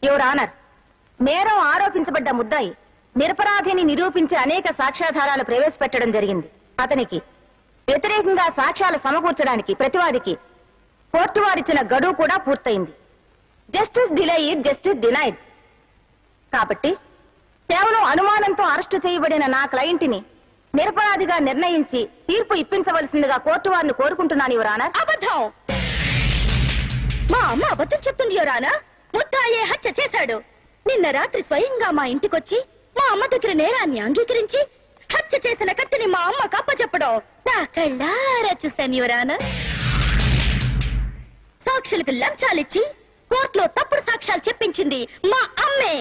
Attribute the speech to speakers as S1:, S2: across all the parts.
S1: Your honour, నేరం ఆరోపించబడ్డ ముద్దాయి నిరపరాధిని నిరూపించే అనేక సాక్ష్యాధారాలు ప్రవేశపెట్టడం జరిగింది. అతనికి వ్యతిరేకంగా సాక్ష్యాలు సమకూర్చడానికి ప్రతివాదికి కోర్టు వారిచ్చిన గడువు కూడా పూర్తయింది. Justice delayed, justice denied. కాబట్టి కేవలం అనుమానంతో అరెస్టు చేయబడిన నా క్లయింట్ని నిరపరాధిగా నిర్ణయించి తీర్పు ఇప్పించవలసిందిగా కోర్టు వారిని కోరుకుంటున్నాను యువర్ ఆనర్.
S2: అబద్ధం! మా అమ్మ అబద్ధం చెప్తుంది యువర్ ఆనర్. ముద్దాయే హత్య చేశాడు. నిన్న రాత్రి స్వయంగా మా ఇంటికొచ్చి మా అమ్మ దగ్గర నేరాన్ని అంగీకరించి హత్య చేసిన కత్తిని మా అమ్మ కప్పచెప్పడం నా కళ్ళారా చూశాను యువర్ ఆనర్. సాక్షులకు లంచాలిచ్చి కోర్టులో తప్పుడు సాక్ష్యాలు చెప్పించింది మా అమ్మే.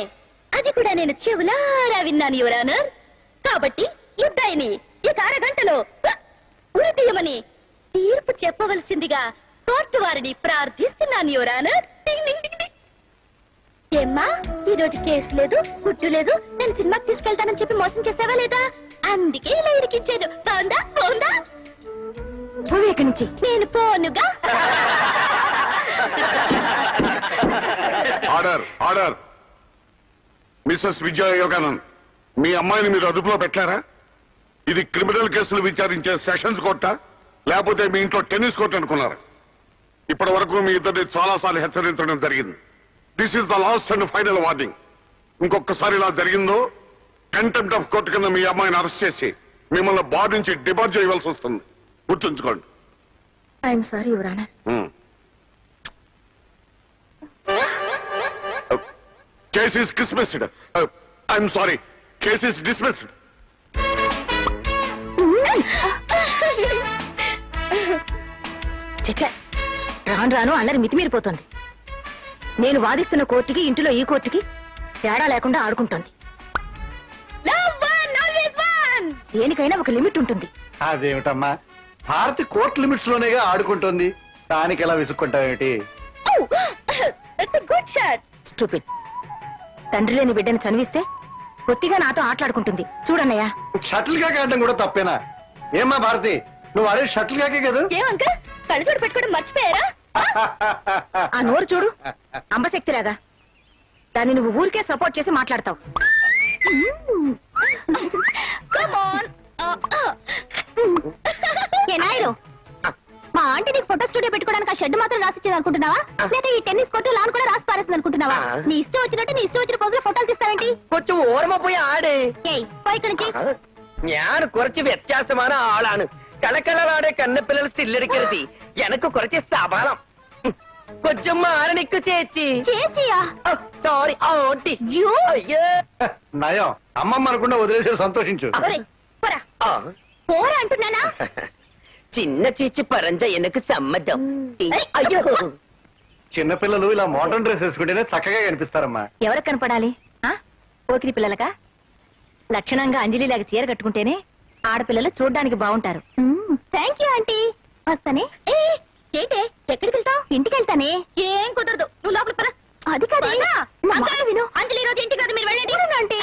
S2: అది కూడా నేను చెవులారా విన్నాను యువర్ ఆనర్. కాబట్టి ముద్దాయిని ఇక అరగంటలో ఉరి తీయమని తీర్పు చెప్పవలసిందిగా కోర్టు వారిని ప్రార్థిస్తున్నాను యువర్ ఆనర్. ఏమ్మా, ఈ రోజు కేసు లేదు, గుడ్డు లేదు, నేను సినిమాకి తీసుకెళ్తానని చెప్పి మోసం చేసావా లేదా? అందుకే ఇలా ఇరికించాను. బాగుందా? బాగుందా?
S1: ఇక్కడి నుంచి
S2: నేను పోనుగా.
S3: Order, order. Mrs Vijaya Yoganand, మీ అమ్మాయిని మీరు అదుపులో పెట్టారా? ఇది క్రిమినల్ కేసులు విచారించే సెషన్స్ కోర్టా, లేకపోతే మీ ఇంట్లో టెన్నిస్ కోర్టు అనుకున్నారా? ఇప్పటి వరకు మీ ఇద్దరిని చాలాసార్లు హెచ్చరించడం జరిగింది. This is the last and final warning. ఇంకొకసారి ఇలా జరిగిందో కంటెంప్ట్ ఆఫ్ కోర్టు కింద మీ అమ్మాయిని అరెస్ట్ చేసి మిమ్మల్ని బార్ నుంచి డిబార్ చేయవలసి వస్తుంది. గుర్తుంచుకోండి.
S1: I'm sorry your honour.
S3: Case is dismissed. I'm sorry, case is dismissed.
S1: చచ్చా, రాను రాను అల్లరి మితిమీరిపోతుంది. నేను వాదిస్తున్న కోర్టుకి ఇంటిలో ఈ కోర్టుకి తేడా లేకుండా ఆడుకుంటోంది. దేనికైనా ఒక లిమిట్ ఉంటుంది.
S4: అదేమిటమ్మా, భారతి కోర్టు లిమిట్స్ లోనేగా ఆడుకుంటోంది, దానికి ఎలా విసుక్కుంటావేమిటి?
S2: Good shot.
S1: స్టూపిడ్. తండ్రి లేని బిడ్డను చనివిస్తే కొద్దిగా నాతో ఆటలాడుకుంటుంది. చూడన్నయ్యా,
S4: షటిల్ కాకి ఆడడం కూడా తప్పేనా? ఏమ్మా భారతి, నువ్వు ఆడే షటిల్ కాకే కదా?
S2: ఏమంక కళ్ళజోడు పెట్టుకోవడం మర్చిపోయారా?
S1: ఆ నోరు చూడు, అంబశక్తిలాగా. దాన్ని నువ్వు ఊరికే సపోర్ట్ చేసి మాట్లాడతావు. మా ఆంటీ నీకు ఫోటో స్టూడియో పెట్టుకోవడానికి ఆ షెడ్ మాత్రం రాసిచ్చింది అనుకుంటున్నావా, లేదా ఈ టెన్నిస్ కోర్టు లాన్ కూడా రాసి పారేస్తుంది అనుకుంటున్నావా? నీ ఇష్టం వచ్చినట్టు నీ ఇష్టం వచ్చిన పోజులో ఫోటోలు తీస్తావేంటి?
S5: കൊച്ചു ഓർമ്മ പോയി ആടേ.
S1: పోయి ఇక్కడి నుంచి.
S5: ഞാൻ കുറച്ച് വ്യത്യാസമാണ് ആളാണ്. കളക്കളറാടെ കണ്ണപ്പിള്ളൽ സ്റ്റില്ലെടുക്കരുത്. എനക്ക് കുറച്ച് സവാളം. കൊച്ചമ്മ ആരണിക്കു ചേച്ചി.
S1: చేచియా?
S5: Sorry aunty. అయ్యో
S4: నయం, అమ్మమ్మ అనుకుండా వదిలేసి సంతోషించు.
S1: పోరా పోరా అంటున్నానా?
S5: చిన్న చీచి పరంజ ఎనకు సమ్మతం. అయ్యో,
S4: చిన్నపిల్లలు ఇలా మోడర్న్ డ్రెస్ వేసుకుంటేనే చక్కగా కనిపిస్తారమ్మా.
S1: ఎవరికి కనపడాలి? పోకిరి పిల్లలకా? లక్షణంగా అంజలిలాగా చీర కట్టుకుంటేనే ఆడపిల్లలు చూడ్డానికి బాగుంటారు. Thank you aunty. వస్తానే. ఏంటే, ఎక్కడికి వెళ్తావు? ఇంటికి వెళ్తానే. ఏం కుదరదు, నువ్వు లోపల పద. అది కాదు, విను. అంజలి రోజు ఇంటికి కాదు, మీరు వెళ్ళండి.